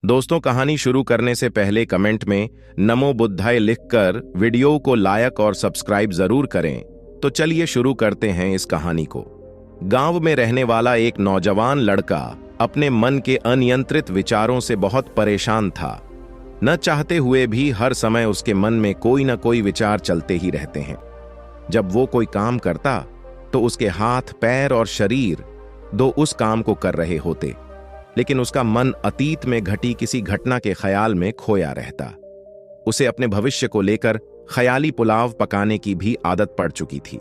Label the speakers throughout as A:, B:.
A: दोस्तों, कहानी शुरू करने से पहले कमेंट में नमो बुद्धाय लिखकर वीडियो को लाइक और सब्सक्राइब जरूर करें। तो चलिए शुरू करते हैं इस कहानी को। गांव में रहने वाला एक नौजवान लड़का अपने मन के अनियंत्रित विचारों से बहुत परेशान था। न चाहते हुए भी हर समय उसके मन में कोई न कोई विचार चलते ही रहते हैं। जब वो कोई काम करता तो उसके हाथ, पैर और शरीर दो उस काम को कर रहे होते, लेकिन उसका मन अतीत में घटी किसी घटना के ख्याल में खोया रहता। उसे अपने भविष्य को लेकर ख्याली पुलाव पकाने की भी आदत पड़ चुकी थी।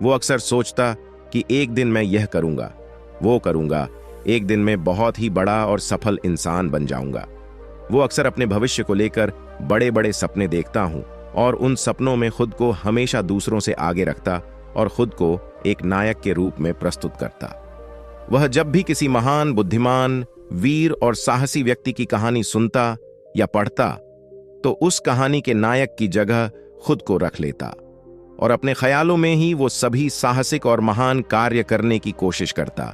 A: वो अक्सर सोचता कि एक दिन मैं यह करूंगा, वो करूंगा, एक दिन मैं बहुत ही बड़ा और सफल इंसान बन जाऊंगा। वो अक्सर अपने भविष्य को लेकर बड़े बड़े सपने देखता हूं और उन सपनों में खुद को हमेशा दूसरों से आगे रखता और खुद को एक नायक के रूप में प्रस्तुत करता। वह जब भी किसी महान, बुद्धिमान, वीर और साहसी व्यक्ति की कहानी सुनता या पढ़ता तो उस कहानी के नायक की जगह खुद को रख लेता और अपने ख्यालों में ही वो सभी साहसिक और महान कार्य करने की कोशिश करता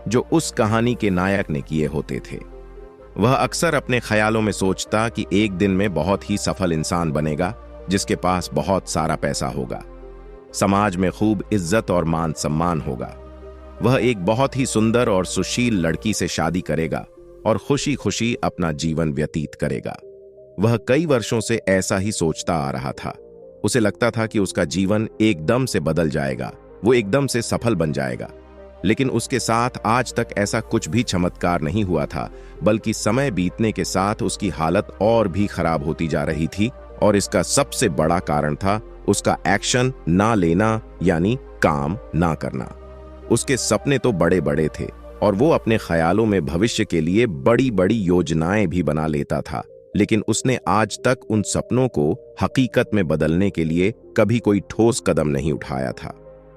A: जो उस कहानी के नायक ने किए होते थे। वह अक्सर अपने ख्यालों में सोचता कि एक दिन में बहुत ही सफल इंसान बनेगा जिसके पास बहुत सारा पैसा होगा, समाज में खूब इज्जत और मान सम्मान होगा। वह एक बहुत ही सुंदर और सुशील लड़की से शादी करेगा और खुशी खुशी अपना जीवन व्यतीत करेगा। वह कई वर्षों से ऐसा ही सोचता आ रहा था। उसे लगता था कि उसका जीवन एकदम से बदल जाएगा, वो एकदम से सफल बन जाएगा। लेकिन उसके साथ आज तक ऐसा कुछ भी चमत्कार नहीं हुआ था, बल्कि समय बीतने के साथ उसकी हालत और भी खराब होती जा रही थी। और इसका सबसे बड़ा कारण था उसका एक्शन ना लेना, यानी काम ना करना। उसके सपने तो बड़े बड़े थे और वो अपने ख्यालों में भविष्य के लिए बड़ी बड़ी योजनाएं भी बना लेता था, लेकिन उसने आज तक उन सपनों को हकीकत में बदलने के लिए कभी कोई ठोस कदम नहीं उठाया था।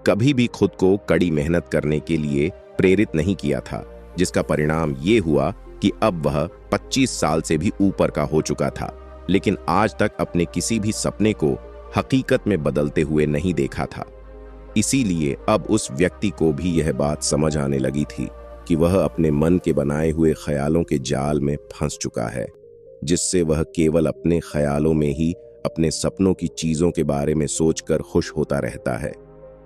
A: कभी भी खुद को कड़ी मेहनत करने के लिए प्रेरित नहीं किया था, जिसका परिणाम ये हुआ कि अब वह 25 साल से भी ऊपर का हो चुका था, लेकिन आज तक अपने किसी भी सपने को हकीकत में बदलते हुए नहीं देखा था। इसीलिए अब उस व्यक्ति को भी यह बात समझ आने लगी थी कि वह अपने मन के बनाए हुए ख्यालों के जाल में फंस चुका है, जिससे वह केवल अपने ख्यालों में ही अपने सपनों की चीजों के बारे में सोचकर खुश होता रहता है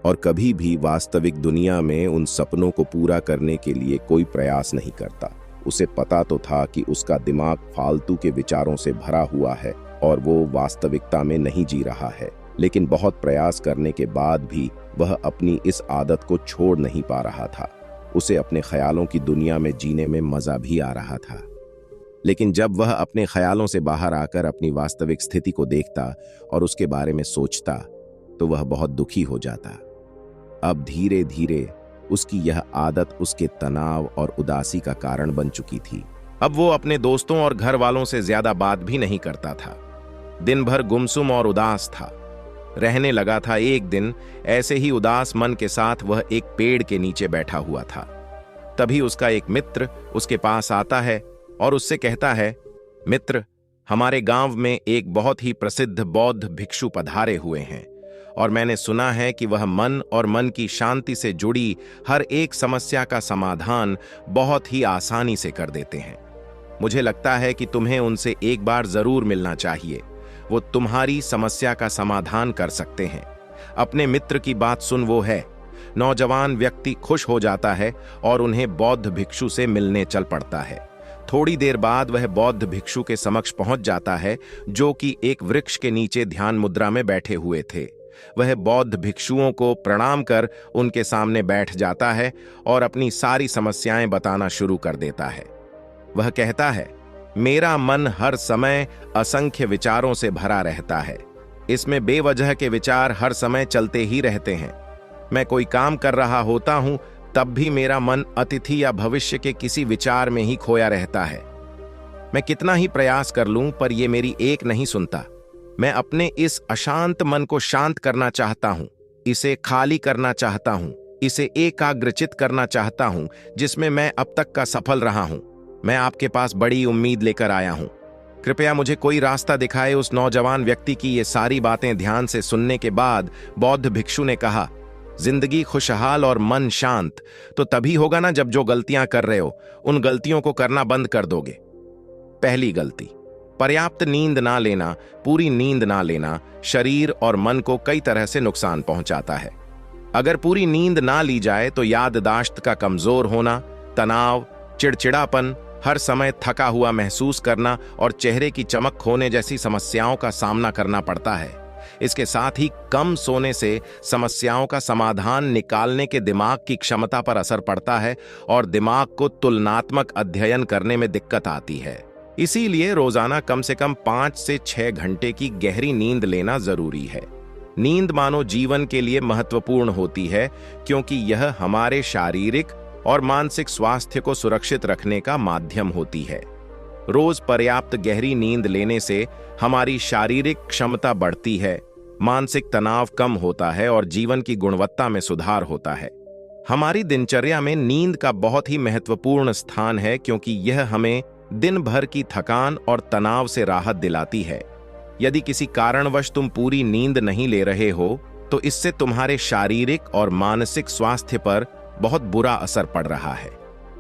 A: और कभी भी वास्तविक दुनिया में उन सपनों को पूरा करने के लिए कोई प्रयास नहीं करता। उसे पता तो था कि उसका दिमाग फालतू के विचारों से भरा हुआ है और वो वास्तविकता में नहीं जी रहा है, लेकिन बहुत प्रयास करने के बाद भी वह अपनी इस आदत को छोड़ नहीं पा रहा था। उसे अपने ख्यालों की दुनिया में जीने में मजा भी आ रहा था, लेकिन जब वह अपने ख्यालों से बाहर आकर अपनी वास्तविक स्थिति को देखता और उसके बारे में सोचता तो वह बहुत दुखी हो जाता। अब धीरे धीरे उसकी यह आदत उसके तनाव और उदासी का कारण बन चुकी थी। अब वो अपने दोस्तों और घर वालों से ज्यादा बात भी नहीं करता था। दिन भर गुमसुम और उदास था रहने लगा था। एक दिन ऐसे ही उदास मन के साथ वह एक पेड़ के नीचे बैठा हुआ था। तभी उसका एक मित्र उसके पास आता है और उससे कहता है, मित्र, हमारे गांव में एक बहुत ही प्रसिद्ध बौद्ध भिक्षु पधारे हुए हैं और मैंने सुना है कि वह मन और मन की शांति से जुड़ी हर एक समस्या का समाधान बहुत ही आसानी से कर देते हैं। मुझे लगता है कि तुम्हें उनसे एक बार जरूर मिलना चाहिए, वो तुम्हारी समस्या का समाधान कर सकते हैं। अपने मित्र की बात सुन वो है। नौजवान व्यक्ति खुश हो जाता है और उन्हें बौद्ध भिक्षु से मिलने चल पड़ता है। थोड़ी देर बाद वह बौद्ध भिक्षु के समक्ष पहुंच जाता है, जो कि एक वृक्ष के नीचे ध्यान मुद्रा में बैठे हुए थे। वह बौद्ध भिक्षुओं को प्रणाम कर उनके सामने बैठ जाता है और अपनी सारी समस्याएं बताना शुरू कर देता है। वह कहता है, मेरा मन हर समय असंख्य विचारों से भरा रहता है। इसमें बेवजह के विचार हर समय चलते ही रहते हैं। मैं कोई काम कर रहा होता हूं तब भी मेरा मन अतिथि या भविष्य के किसी विचार में ही खोया रहता है। मैं कितना ही प्रयास कर लूं पर यह मेरी एक नहीं सुनता। मैं अपने इस अशांत मन को शांत करना चाहता हूं, इसे खाली करना चाहता हूं, इसे एकाग्रचित करना चाहता हूं, जिसमें मैं अब तक का सफल रहा हूं। मैं आपके पास बड़ी उम्मीद लेकर आया हूं, कृपया मुझे कोई रास्ता दिखाए। उस नौजवान व्यक्ति की ये सारी बातें ध्यान से सुनने के बाद बौद्ध भिक्षु ने कहा, जिंदगी खुशहाल और मन शांत तो तभी होगा ना जब जो गलतियां कर रहे हो उन गलतियों को करना बंद कर दोगे। पहली गलती, पर्याप्त नींद ना लेना। पूरी नींद ना लेना शरीर और मन को कई तरह से नुकसान पहुंचाता है। अगर पूरी नींद ना ली जाए तो याददाश्त का कमजोर होना, तनाव, चिड़चिड़ापन, हर समय थका हुआ महसूस करना और चेहरे की चमक खोने जैसी समस्याओं का सामना करना पड़ता है। इसके साथ ही कम सोने से समस्याओं का समाधान निकालने के दिमाग की क्षमता पर असर पड़ता है और दिमाग को तुलनात्मक अध्ययन करने में दिक्कत आती है। इसीलिए रोजाना कम से कम 5 से 6 घंटे की गहरी नींद लेना जरूरी है। नींद मानव जीवन के लिए महत्वपूर्ण होती है क्योंकि यह हमारे शारीरिक और मानसिक स्वास्थ्य को सुरक्षित रखने का माध्यम होती है। रोज पर्याप्त गहरी नींद लेने से हमारी शारीरिक क्षमता बढ़ती है, मानसिक तनाव कम होता है और जीवन की गुणवत्ता में सुधार होता है। हमारी दिनचर्या में नींद का बहुत ही महत्वपूर्ण स्थान है क्योंकि यह हमें दिन भर की थकान और तनाव से राहत दिलाती है। यदि किसी कारणवश तुम पूरी नींद नहीं ले रहे हो तो इससे तुम्हारे शारीरिक और मानसिक स्वास्थ्य पर बहुत बुरा असर पड़ रहा है।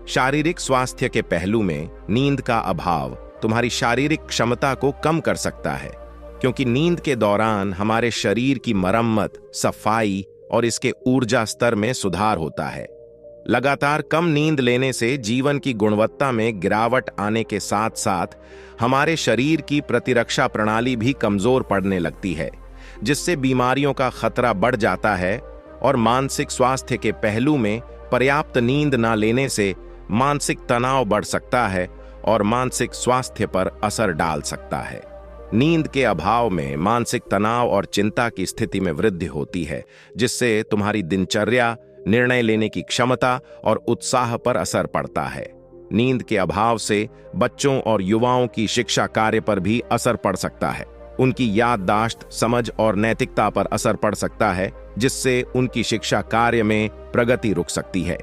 A: शारीरिक स्वास्थ्य के पहलू में नींद का अभाव तुम्हारी शारीरिक क्षमता को कम कर सकता है क्योंकि नींद के दौरान हमारे शरीर की मरम्मत, सफाई और इसके ऊर्जा स्तर में सुधार होता है। लगातार कम नींद लेने से जीवन की गुणवत्ता में गिरावट आने के साथ साथ हमारे शरीर की प्रतिरक्षा प्रणाली भी कमजोर पड़ने लगती है, जिससे बीमारियों का खतरा बढ़ जाता है। और मानसिक स्वास्थ्य के पहलू में पर्याप्त नींद ना लेने से मानसिक तनाव बढ़ सकता है और मानसिक स्वास्थ्य पर असर डाल सकता है। नींद के अभाव में मानसिक तनाव और चिंता की स्थिति में वृद्धि होती है, जिससे तुम्हारी दिनचर्या, निर्णय लेने की क्षमता और उत्साह पर असर पड़ता है। नींद के अभाव से बच्चों और युवाओं की शिक्षा कार्य पर भी असर पड़ सकता है। उनकी याददाश्त, समझ और नैतिकता पर असर पड़ सकता है, जिससे उनकी शिक्षा कार्य में प्रगति रुक सकती है।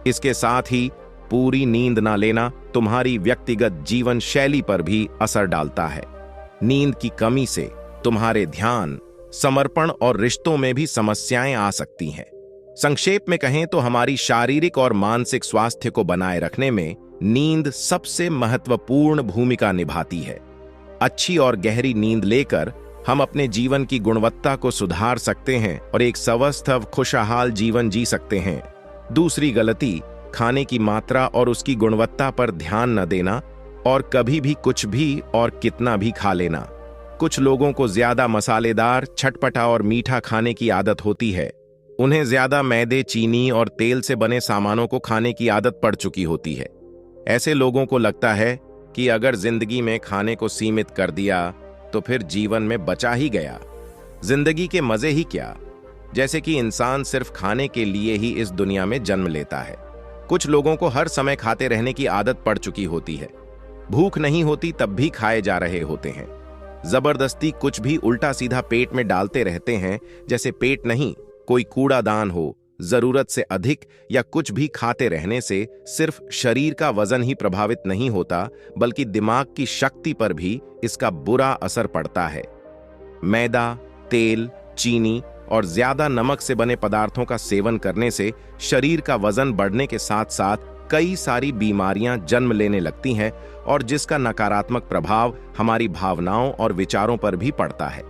A: इसके साथ ही पूरी नींद ना लेना तुम्हारी व्यक्तिगत जीवन शैली पर भी असर डालता है। नींद की कमी से तुम्हारे ध्यान, समर्पण और रिश्तों में भी समस्याएं आ सकती हैं। संक्षेप में कहें तो हमारी शारीरिक और मानसिक स्वास्थ्य को बनाए रखने में नींद सबसे महत्वपूर्ण भूमिका निभाती है। अच्छी और गहरी नींद लेकर हम अपने जीवन की गुणवत्ता को सुधार सकते हैं और एक स्वस्थ, खुशहाल जीवन जी सकते हैं। दूसरी गलती, खाने की मात्रा और उसकी गुणवत्ता पर ध्यान न देना और कभी भी कुछ भी और कितना भी खा लेना। कुछ लोगों को ज्यादा मसालेदार, चटपटा और मीठा खाने की आदत होती है। उन्हें ज्यादा मैदे, चीनी और तेल से बने सामानों को खाने की आदत पड़ चुकी होती है। ऐसे लोगों को लगता है कि अगर जिंदगी में खाने को सीमित कर दिया तो फिर जीवन में बचा ही गया, जिंदगी के मजे ही क्या, जैसे कि इंसान सिर्फ खाने के लिए ही इस दुनिया में जन्म लेता है। कुछ लोगों को हर समय खाते रहने की आदत पड़ चुकी होती है। भूख नहीं होती तब भी खाए जा रहे होते हैं। जबरदस्ती कुछ भी उल्टा सीधा पेट में डालते रहते हैं, जैसे पेट नहीं कोई कूड़ादान हो। जरूरत से अधिक या कुछ भी खाते रहने से सिर्फ शरीर का वजन ही प्रभावित नहीं होता, बल्कि दिमाग की शक्ति पर भी इसका बुरा असर पड़ता है। मैदा, तेल, चीनी और ज्यादा नमक से बने पदार्थों का सेवन करने से शरीर का वजन बढ़ने के साथ साथ कई सारी बीमारियां जन्म लेने लगती हैं और जिसका नकारात्मक प्रभाव हमारी भावनाओं और विचारों पर भी पड़ता है,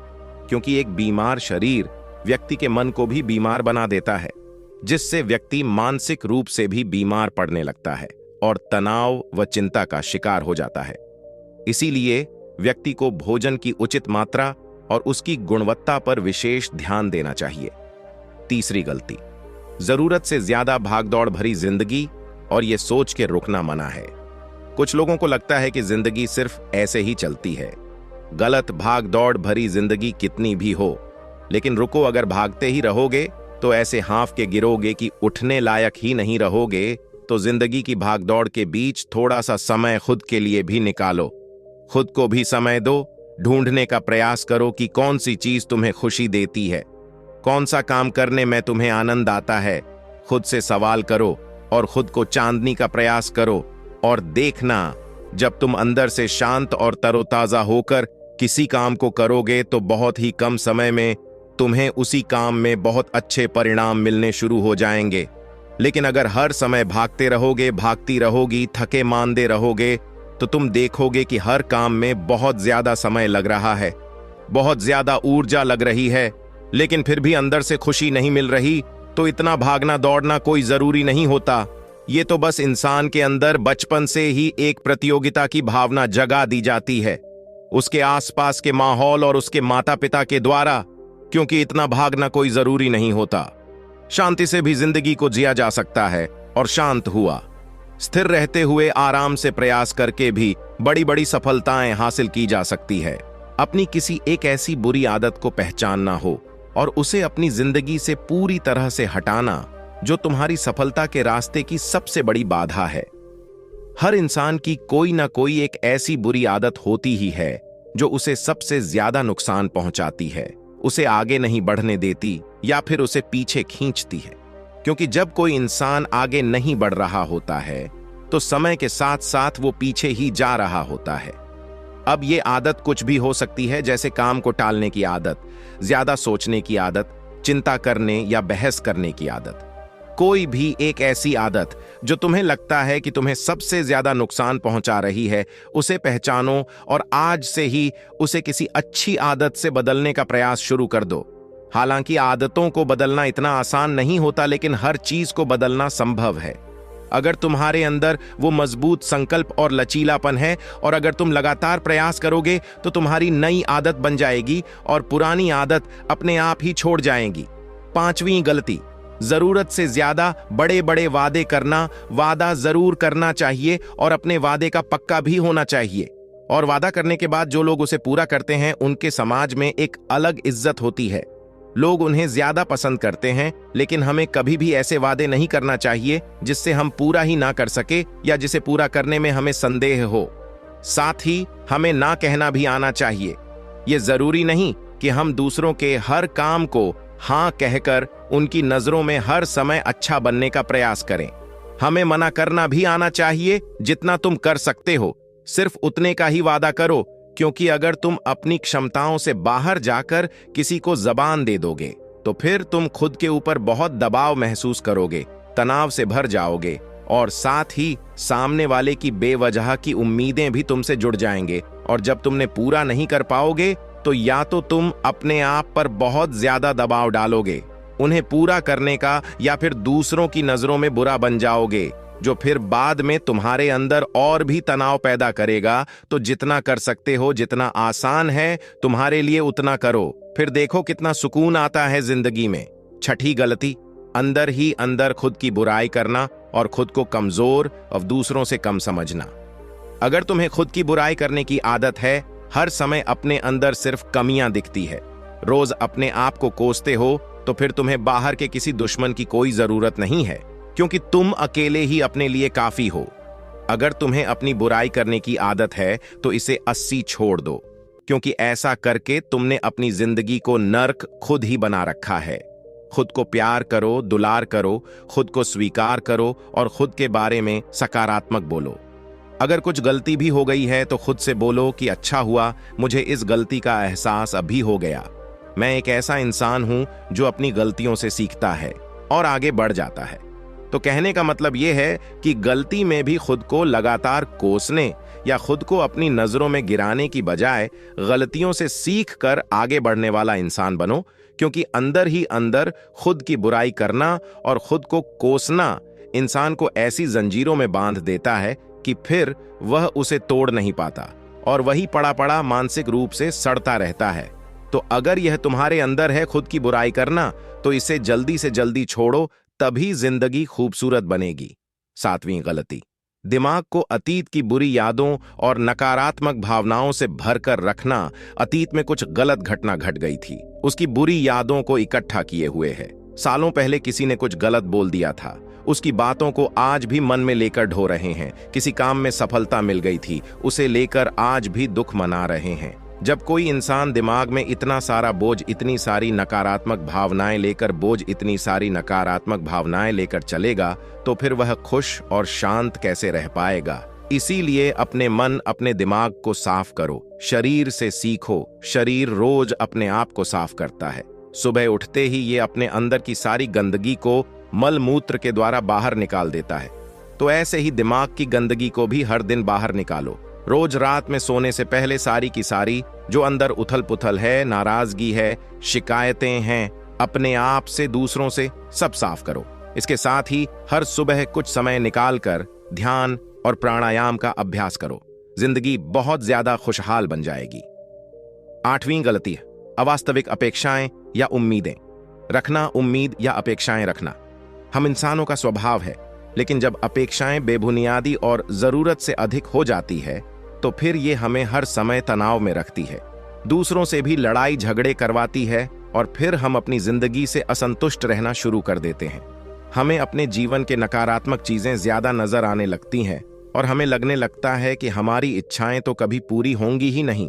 A: क्योंकि एक बीमार शरीर व्यक्ति के मन को भी बीमार बना देता है, जिससे व्यक्ति मानसिक रूप से भी बीमार पड़ने लगता है और तनाव व चिंता का शिकार हो जाता है। इसीलिए व्यक्ति को भोजन की उचित मात्रा और उसकी गुणवत्ता पर विशेष ध्यान देना चाहिए। तीसरी गलती, जरूरत से ज्यादा भागदौड़ भरी जिंदगी और ये सोच के रुकना मना है। कुछ लोगों को लगता है कि जिंदगी सिर्फ ऐसे ही चलती है। गलत, भागदौड़ भरी जिंदगी कितनी भी हो, लेकिन रुको, अगर भागते ही रहोगे तो ऐसे हाँफ के गिरोगे कि उठने लायक ही नहीं रहोगे। तो जिंदगी की भागदौड़ के बीच थोड़ा सा समय खुद के लिए भी निकालो। खुद को भी समय दो। ढूंढने का प्रयास करो कि कौन सी चीज तुम्हें खुशी देती है, कौन सा काम करने में तुम्हें आनंद आता है। खुद से सवाल करो और खुद को चांदनी का प्रयास करो और देखना, जब तुम अंदर से शांत और तरोताजा होकर किसी काम को करोगे तो बहुत ही कम समय में तुम्हें उसी काम में बहुत अच्छे परिणाम मिलने शुरू हो जाएंगे। लेकिन अगर हर समय भागते रहोगे, भागती रहोगी, थके मांदे रहोगे, तो तुम देखोगे कि हर काम में बहुत ज्यादा समय लग रहा है, बहुत ज्यादा ऊर्जा लग रही है, लेकिन फिर भी अंदर से खुशी नहीं मिल रही। तो इतना भागना दौड़ना कोई जरूरी नहीं होता। ये तो बस इंसान के अंदर बचपन से ही एक प्रतियोगिता की भावना जगा दी जाती है, उसके आसपास के माहौल और उसके माता पिता के द्वारा। क्योंकि इतना भागना कोई जरूरी नहीं होता। शांति से भी जिंदगी को जिया जा सकता है और शांत हुआ, स्थिर रहते हुए आराम से प्रयास करके भी बड़ी बड़ी सफलताएं हासिल की जा सकती है। अपनी किसी एक ऐसी बुरी आदत को पहचानना हो और उसे अपनी जिंदगी से पूरी तरह से हटाना जो तुम्हारी सफलता के रास्ते की सबसे बड़ी बाधा है। हर इंसान की कोई ना कोई एक ऐसी बुरी आदत होती ही है जो उसे सबसे ज्यादा नुकसान पहुंचाती है, उसे आगे नहीं बढ़ने देती या फिर उसे पीछे खींचती है। क्योंकि जब कोई इंसान आगे नहीं बढ़ रहा होता है तो समय के साथ साथ वो पीछे ही जा रहा होता है। अब ये आदत कुछ भी हो सकती है, जैसे काम को टालने की आदत, ज्यादा सोचने की आदत, चिंता करने या बहस करने की आदत। कोई भी एक ऐसी आदत जो तुम्हें लगता है कि तुम्हें सबसे ज्यादा नुकसान पहुंचा रही है, उसे पहचानो और आज से ही उसे किसी अच्छी आदत से बदलने का प्रयास शुरू कर दो। हालांकि आदतों को बदलना इतना आसान नहीं होता, लेकिन हर चीज को बदलना संभव है अगर तुम्हारे अंदर वो मजबूत संकल्प और लचीलापन है। और अगर तुम लगातार प्रयास करोगे तो तुम्हारी नई आदत बन जाएगी और पुरानी आदत अपने आप ही छोड़ जाएगी। 5वीं गलती, जरूरत से ज्यादा बड़े बड़े वादे करना। वादा जरूर करना चाहिए और अपने वादे का पक्का भी होना चाहिए। और वादा करने के बाद जो लोग उसे पूरा करते हैं उनके समाज में एक अलग इज्जत होती है, लोग उन्हें ज्यादा पसंद करते हैं। लेकिन हमें कभी भी ऐसे वादे नहीं करना चाहिए जिससे हम पूरा ही ना कर सके या जिसे पूरा करने में हमें संदेह हो। साथ ही हमें ना कहना भी आना चाहिए। ये जरूरी नहीं कि हम दूसरों के हर काम को हाँ कहकर उनकी नजरों में हर समय अच्छा बनने का प्रयास करें। हमें मना करना भी आना चाहिए। जितना तुम कर सकते हो सिर्फ उतने का ही वादा करो, क्योंकि अगर तुम अपनी क्षमताओं से बाहर जाकर किसी को जबान दे दोगे तो फिर तुम खुद के ऊपर बहुत दबाव महसूस करोगे, तनाव से भर जाओगे और साथ ही सामने वाले की बेवजह की उम्मीदें भी तुमसे जुड़ जाएंगे। और जब तुमने पूरा नहीं कर पाओगे तो या तो तुम अपने आप पर बहुत ज्यादा दबाव डालोगे उन्हें पूरा करने का, या फिर दूसरों की नजरों में बुरा बन जाओगे, जो फिर बाद में तुम्हारे अंदर और भी तनाव पैदा करेगा। तो जितना कर सकते हो, जितना आसान है तुम्हारे लिए, उतना करो। फिर देखो कितना सुकून आता है जिंदगी में। 6ठी गलती, अंदर ही अंदर खुद की बुराई करना और खुद को कमजोर और दूसरों से कम समझना। अगर तुम्हें खुद की बुराई करने की आदत है, हर समय अपने अंदर सिर्फ कमियां दिखती है, रोज अपने आप को कोसते हो, तो फिर तुम्हें बाहर के किसी दुश्मन की कोई जरूरत नहीं है, क्योंकि तुम अकेले ही अपने लिए काफी हो। अगर तुम्हें अपनी बुराई करने की आदत है तो इसे 80 छोड़ दो, क्योंकि ऐसा करके तुमने अपनी जिंदगी को नर्क खुद ही बना रखा है। खुद को प्यार करो, दुलार करो, खुद को स्वीकार करो और खुद के बारे में सकारात्मक बोलो। अगर कुछ गलती भी हो गई है तो खुद से बोलो कि अच्छा हुआ, मुझे इस गलती का एहसास अभी हो गया। मैं एक ऐसा इंसान हूं जो अपनी गलतियों से सीखता है और आगे बढ़ जाता है। तो कहने का मतलब यह है कि गलती में भी खुद को लगातार कोसने या खुद को अपनी नजरों में गिराने की बजाय गलतियों से सीख कर आगे बढ़ने वाला इंसान बनो, क्योंकि अंदर ही अंदर खुद की बुराई करना और खुद को कोसना इंसान को ऐसी जंजीरों में बांध देता है कि फिर वह उसे तोड़ नहीं पाता और वही पड़ा पड़ा मानसिक रूप से सड़ता रहता है। तो अगर यह तुम्हारे अंदर है खुद की बुराई करना, तो इसे जल्दी से जल्दी छोड़ो, तभी जिंदगी खूबसूरत बनेगी। 7वीं गलती, दिमाग को अतीत की बुरी यादों और नकारात्मक भावनाओं से भरकर रखना। अतीत में कुछ गलत घटना घट गई थी, उसकी बुरी यादों को इकट्ठा किए हुए है। सालों पहले किसी ने कुछ गलत बोल दिया था, उसकी बातों को आज भी मन में लेकर ढो रहे हैं। किसी काम में सफलता मिल गई थी, उसे लेकर आज भी दुख मना रहे हैं। जब कोई इंसान दिमाग में इतना सारा बोझ, इतनी सारी नकारात्मक भावनाएं लेकर चलेगा, तो फिर वह खुश और शांत कैसे रह पाएगा। इसीलिए अपने मन, अपने दिमाग को साफ करो। शरीर से सीखो, शरीर रोज अपने आप को साफ करता है। सुबह उठते ही ये अपने अंदर की सारी गंदगी को मल मूत्र के द्वारा बाहर निकाल देता है। तो ऐसे ही दिमाग की गंदगी को भी हर दिन बाहर निकालो। रोज रात में सोने से पहले सारी की सारी जो अंदर उथल पुथल है, नाराजगी है, शिकायतें हैं अपने आप से, दूसरों से, सब साफ करो। इसके साथ ही हर सुबह कुछ समय निकालकर ध्यान और प्राणायाम का अभ्यास करो। जिंदगी बहुत ज्यादा खुशहाल बन जाएगी। 8वीं गलती है अवास्तविक अपेक्षाएं या उम्मीदें रखना। उम्मीद या अपेक्षाएं रखना हम इंसानों का स्वभाव है, लेकिन जब अपेक्षाएं बेबुनियादी और जरूरत से अधिक हो जाती है तो फिर ये हमें हर समय तनाव में रखती है, दूसरों से भी लड़ाई झगड़े करवाती है और फिर हम अपनी जिंदगी से असंतुष्ट रहना शुरू कर देते हैं। हमें अपने जीवन के नकारात्मक चीजें ज्यादा नजर आने लगती हैं और हमें लगने लगता है कि हमारी इच्छाएं तो कभी पूरी होंगी ही नहीं।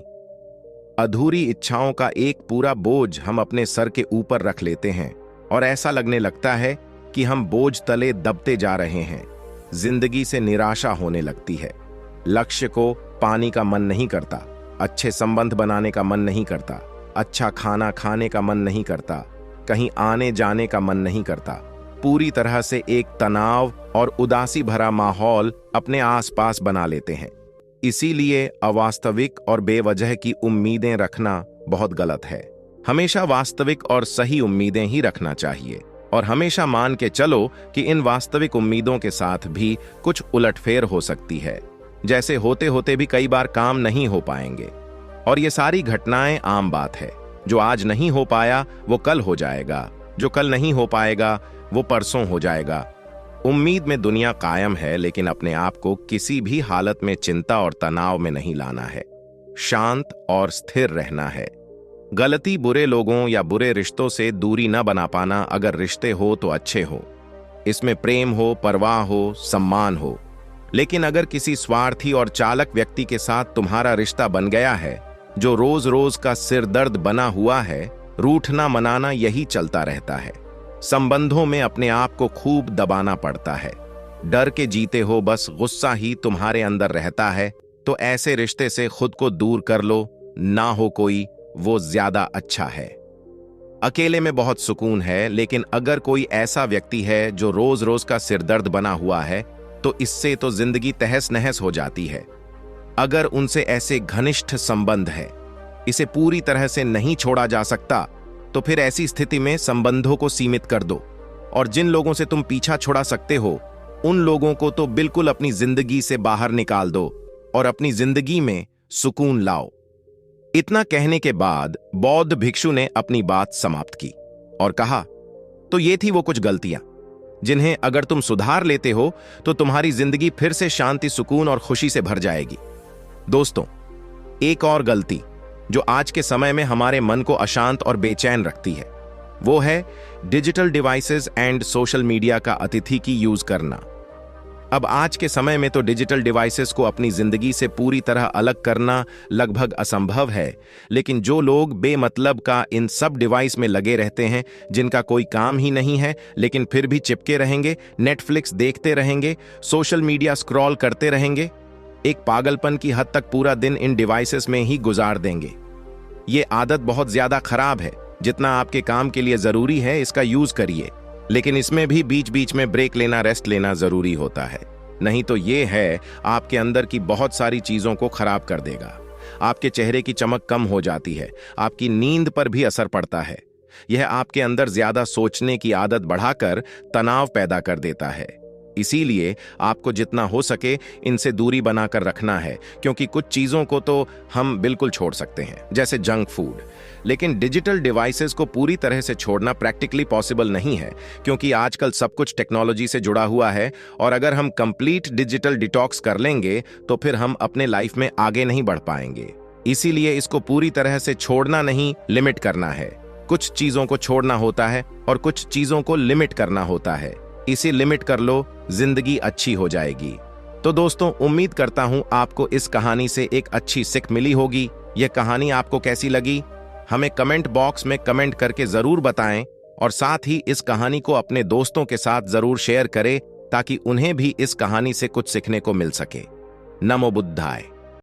A: अधूरी इच्छाओं का एक पूरा बोझ हम अपने सर के ऊपर रख लेते हैं और ऐसा लगने लगता है कि हम बोझ तले दबते जा रहे हैं। जिंदगी से निराशा होने लगती है। लक्ष्य को पाने का मन नहीं करता, अच्छे संबंध बनाने का मन नहीं करता, अच्छा खाना खाने का मन नहीं करता, कहीं आने जाने का मन नहीं करता। पूरी तरह से एक तनाव और उदासी भरा माहौल अपने आसपास बना लेते हैं। इसीलिए अवास्तविक और बेवजह की उम्मीदें रखना बहुत गलत है। हमेशा वास्तविक और सही उम्मीदें ही रखना चाहिए और हमेशा मान के चलो कि इन वास्तविक उम्मीदों के साथ भी कुछ उलटफेर हो सकती है। जैसे होते होते भी कई बार काम नहीं हो पाएंगे और ये सारी घटनाएं आम बात है। जो आज नहीं हो पाया वो कल हो जाएगा, जो कल नहीं हो पाएगा वो परसों हो जाएगा। उम्मीद में दुनिया कायम है, लेकिन अपने आप को किसी भी हालत में चिंता और तनाव में नहीं लाना है। शांत और स्थिर रहना है। गलती बुरे लोगों या बुरे रिश्तों से दूरी न बना पाना। अगर रिश्ते हो तो अच्छे हो, इसमें प्रेम हो, परवाह हो, सम्मान हो। लेकिन अगर किसी स्वार्थी और चालक व्यक्ति के साथ तुम्हारा रिश्ता बन गया है जो रोज रोज का सिरदर्द बना हुआ है, रूठना मनाना यही चलता रहता है। संबंधों में अपने आप को खूब दबाना पड़ता है। डर के जीते हो, बस गुस्सा ही तुम्हारे अंदर रहता है। तो ऐसे रिश्ते से खुद को दूर कर लो, ना हो कोई, वो ज्यादा अच्छा है। अकेले में बहुत सुकून है, लेकिन अगर कोई ऐसा व्यक्ति है जो रोज रोज का सिरदर्द बना हुआ है तो इससे तो जिंदगी तहस नहस हो जाती है। अगर उनसे ऐसे घनिष्ठ संबंध है, इसे पूरी तरह से नहीं छोड़ा जा सकता, तो फिर ऐसी स्थिति में संबंधों को सीमित कर दो और जिन लोगों से तुम पीछा छुड़ा सकते हो उन लोगों को तो बिल्कुल अपनी जिंदगी से बाहर निकाल दो और अपनी जिंदगी में सुकून लाओ। इतना कहने के बाद बौद्ध भिक्षु ने अपनी बात समाप्त की और कहा, तो ये थी वो कुछ गलतियां जिन्हें अगर तुम सुधार लेते हो तो तुम्हारी जिंदगी फिर से शांति, सुकून और खुशी से भर जाएगी। दोस्तों, एक और गलती जो आज के समय में हमारे मन को अशांत और बेचैन रखती है वो है digital devices and social media का अतिथि यूज करना। अब आज के समय में तो डिजिटल डिवाइसेस को अपनी जिंदगी से पूरी तरह अलग करना लगभग असंभव है, लेकिन जो लोग बेमतलब का इन सब डिवाइस में लगे रहते हैं, जिनका कोई काम ही नहीं है लेकिन फिर भी चिपके रहेंगे, नेटफ्लिक्स देखते रहेंगे, सोशल मीडिया स्क्रॉल करते रहेंगे, एक पागलपन की हद तक पूरा दिन इन डिवाइसेस में ही गुजार देंगे। ये आदत बहुत ज्यादा खराब है। जितना आपके काम के लिए जरूरी है इसका यूज करिए, लेकिन इसमें भी बीच बीच में ब्रेक लेना, रेस्ट लेना जरूरी होता है। नहीं तो ये है आपके अंदर की बहुत सारी चीजों को खराब कर देगा। आपके चेहरे की चमक कम हो जाती है, आपकी नींद पर भी असर पड़ता है। यह आपके अंदर ज्यादा सोचने की आदत बढ़ाकर तनाव पैदा कर देता है। इसीलिए आपको जितना हो सके इनसे दूरी बनाकर रखना है, क्योंकि कुछ चीजों को तो हम बिल्कुल छोड़ सकते हैं, जैसे जंक फूड, लेकिन डिजिटल डिवाइसेस को पूरी तरह से छोड़ना प्रैक्टिकली पॉसिबल नहीं है, क्योंकि आजकल सब कुछ टेक्नोलॉजी से जुड़ा हुआ है और अगर हम कंप्लीट डिजिटल डिटॉक्स कर लेंगे तो फिर हम अपने लाइफ में आगे नहीं बढ़ पाएंगे। इसीलिए इसको पूरी तरह से छोड़ना नहीं, लिमिट करना है। कुछ चीजों को छोड़ना होता है और कुछ चीजों को लिमिट करना होता है। इसे लिमिट कर लो, जिंदगी अच्छी हो जाएगी। तो दोस्तों, उम्मीद करता हूं आपको इस कहानी से एक अच्छी सीख मिली होगी। यह कहानी आपको कैसी लगी हमें कमेंट बॉक्स में कमेंट करके जरूर बताएं और साथ ही इस कहानी को अपने दोस्तों के साथ जरूर शेयर करें ताकि उन्हें भी इस कहानी से कुछ सीखने को मिल सके। नमो बुद्धाय।